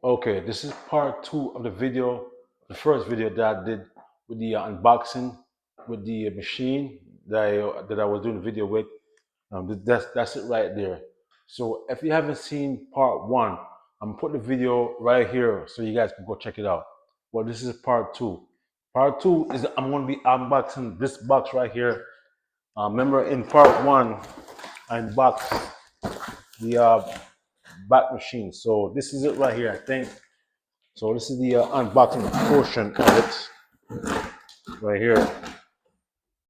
Okay, this is part two of the video, the first video that I did with the unboxing with the machine that I was doing the video with. That's it right there. So if you haven't seen part one, I'm putting the video right here so you guys can go check it out. Well, this is part two. Part two is I'm going to be unboxing this box right here. Remember in part one, I unboxed the back machine. So this is it right here, I think. So this is the unboxing portion of it right here.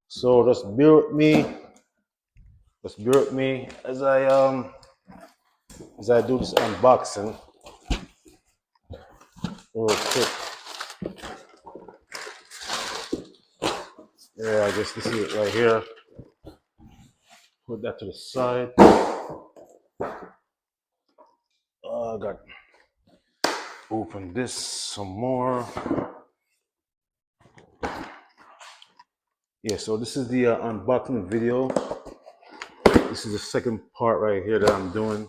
So just bear with me. Just bear with me as I do this unboxing real quick. Yeah, I guess this is it right here. Put that to the side. I got open this some more. Yeah, so this is the unboxing video. This is the second part right here that I'm doing,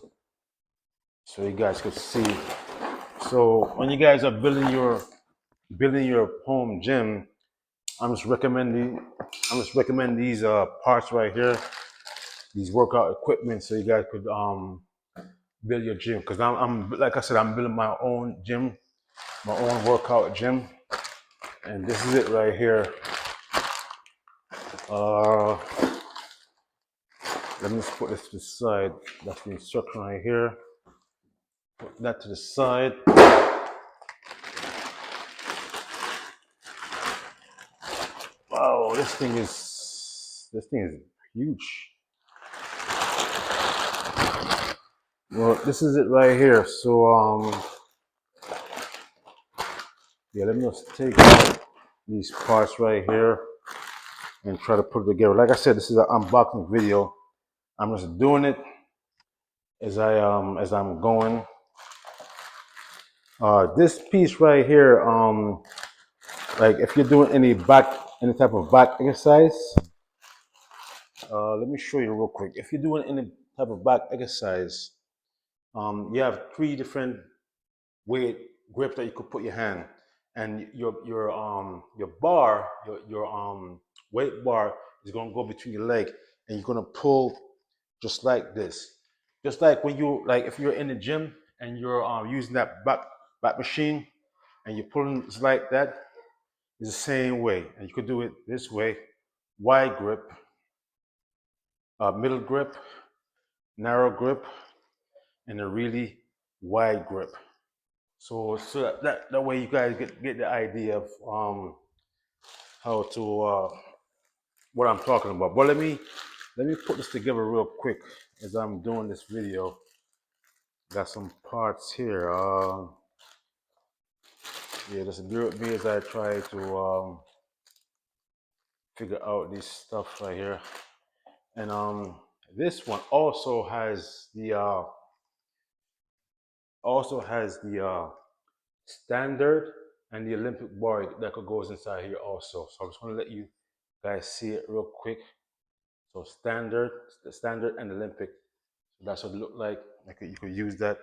so you guys could see. So when you guys are building your home gym, I'm just recommend these parts right here, these workout equipment, so you guys could build your gym. Because I'm like I said, I'm building my own gym, my own workout gym, and this is it right here. Uh, Let me just put this to the side. That's the instruction right here. Put that to the side. Wow, this thing is huge. Well, this is it right here. So yeah, let me just take these parts right here and try to put it together. Like I said, this is an unboxing video. I'm just doing it as I'm going. This piece right here, like if you're doing any type of back exercise, let me show you real quick. If you're doing any type of back exercise, you have three different weight grip that you could put your hand, and your bar, your weight bar is gonna go between your leg, and you're gonna pull just like this, just like when you like if you're in the gym and you're using that back machine and you're pulling just like that. It's the same way, and you could do it this way: wide grip, middle grip, narrow grip, and a really wide grip. So that way you guys get the idea of how to what I'm talking about. But let me put this together real quick as I'm doing this video. Got some parts here. Yeah, just bear with me as I try to figure out this stuff right here. And this one also has the standard and the Olympic bar that goes inside here also. So I'm just gonna let you guys see it real quick. So the standard and Olympic. So that's what it looked like. You could use that,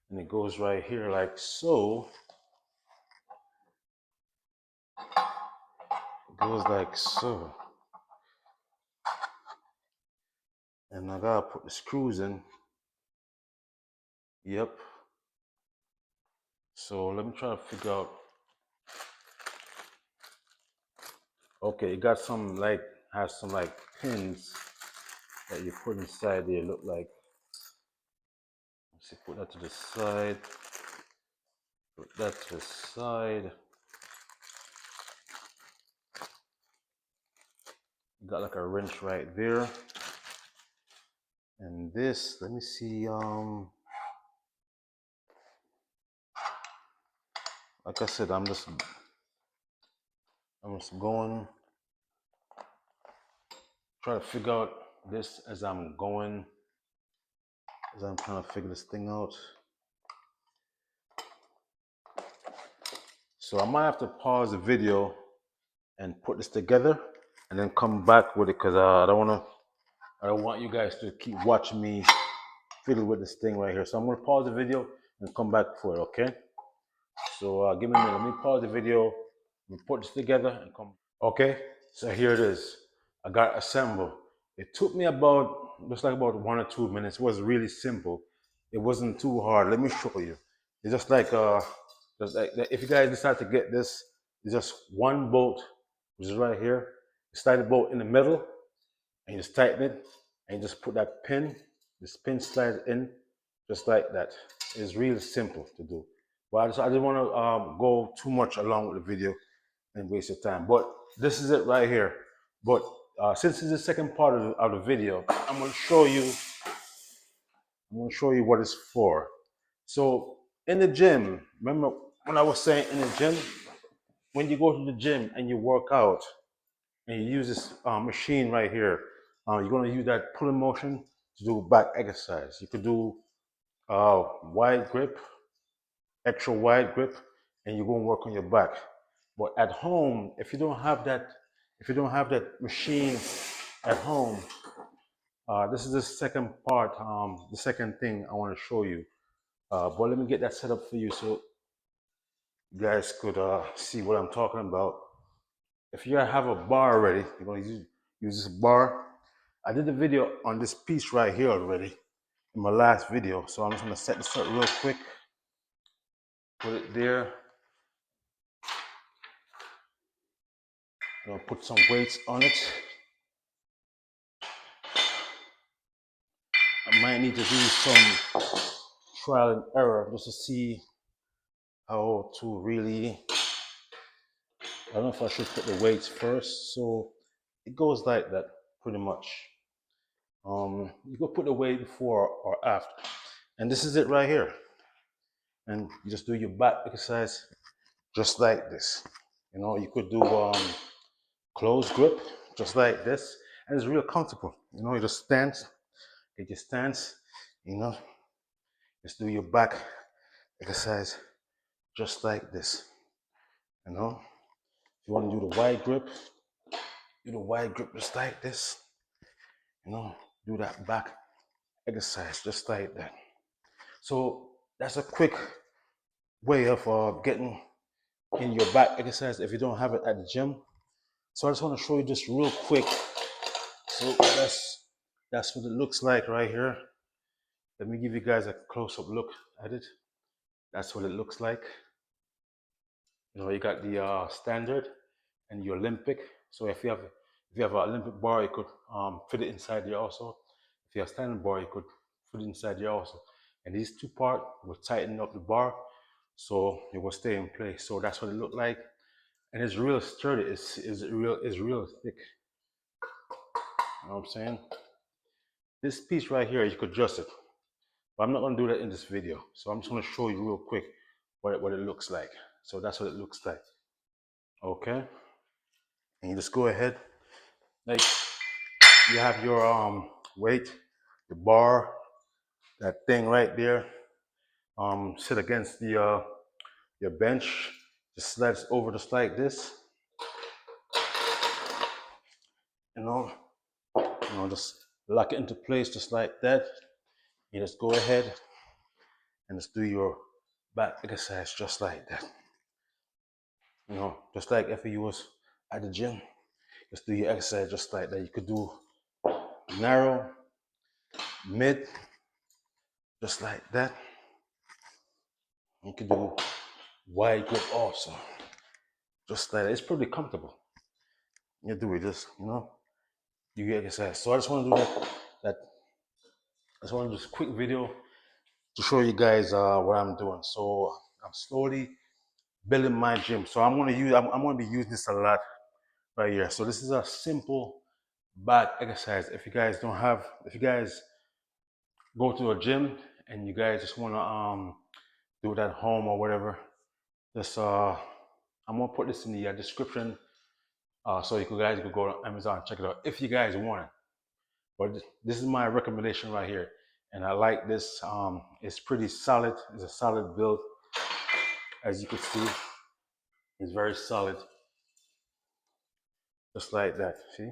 and it goes right here like so. It goes like so, and I gotta put the screws in. Yep. So let me try to figure out. Okay, it got some like has some like pins that you put inside there. Look like. Let's see, put that to the side. Put that to the side. Got like a wrench right there. And this, let me see, like I said, I'm just going, try to figure out this as I'm going, as I'm trying to figure this thing out. So I might have to pause the video and put this together and then come back with it, because I don't want you guys to keep watching me fiddle with this thing right here. So I'm gonna pause the video and come back for it, okay? So give me a minute. Let me pause the video, we put this together and come. Okay, so here it is. I got assembled. It took me about, just like about 1 or 2 minutes. It was really simple. It wasn't too hard. Let me show you. It's just like if you guys decide to get this, it's just one bolt, which is right here. You slide the bolt in the middle, and you just tighten it, and you just put that pin. This pin slides in, just like that. It's really simple to do. But I didn't want to go too much along with the video and waste your time. But this is it right here. But since it's the second part of the video, I'm going to show you. I'm going to show you what it's for. So in the gym, remember when I was saying in the gym, when you go to the gym and you work out and you use this machine right here, you're going to use that pulling motion to do back exercise. You could do wide grip, extra wide grip, and you're going to work on your back. But at home, if you don't have that machine at home, this is the second part, the second thing I want to show you. But let me get that set up for you so you guys could see what I'm talking about. If you have a bar already, you're going to use this bar. I did a video on this piece right here already in my last video, so I'm just going to set this up real quick. Put it there. I'm going to put some weights on it. I might need to do some trial and error just to see how to really, I don't know if I should put the weights first. So it goes like that pretty much. You could put the weight before or after. And this is it right here. And you just do your back exercise just like this. You know, you could do closed grip just like this. And it's real comfortable. You know, you just stance, get your stance, you know, just do your back exercise just like this. You know, if you want to do the wide grip, do the wide grip just like this. You know, do that back exercise just like that. So that's a quick way of getting in your back exercise if you don't have it at the gym. So I just want to show you this real quick. So that's what it looks like right here. Let me give you guys a close-up look at it. That's what it looks like. You know, you got the standard and your Olympic. So if you have an Olympic bar, you could fit it inside there also. If you have a standard bar, you could fit it inside there also. And these two parts will tighten up the bar, so it will stay in place. So that's what it looked like, and it's real sturdy. It's real thick. You know what I'm saying? This piece right here, you could adjust it, but I'm not going to do that in this video. So I'm just going to show you real quick what it looks like. So that's what it looks like. Okay, and you just go ahead, like you have your weight, your bar, that thing right there. Sit against the your bench. Just slide it over just like this. You know, just lock it into place just like that. You just go ahead and just do your back exercise just like that. You know, just like if you was at the gym, just do your exercise just like that. You could do narrow, mid, just like that. You could do wide grip also, just like that. It's pretty comfortable. You do it just, you know, you get exercise. So I just want to do that. I just want to do this quick video to show you guys what I'm doing. So I'm slowly building my gym. So I'm going to be using this a lot right here. So this is a simple back exercise. If you guys go to a gym and you guys just want to do it at home or whatever, just I'm gonna put this in the description so you guys could go to Amazon and check it out if you guys want it. But this is my recommendation right here, and I like this. It's pretty solid. It's a solid build, as you can see. It's very solid, just like that. See,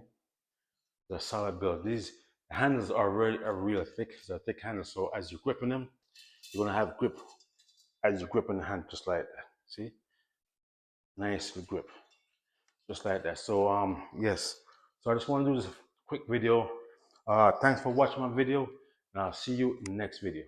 the solid build. These handles are real thick. It's a thick handle, so as you're gripping them, you're gonna have grip I just grip in the hand just like that. See, nice grip, just like that. So yes. So I just want to do this quick video. Thanks for watching my video, and I'll see you in the next video.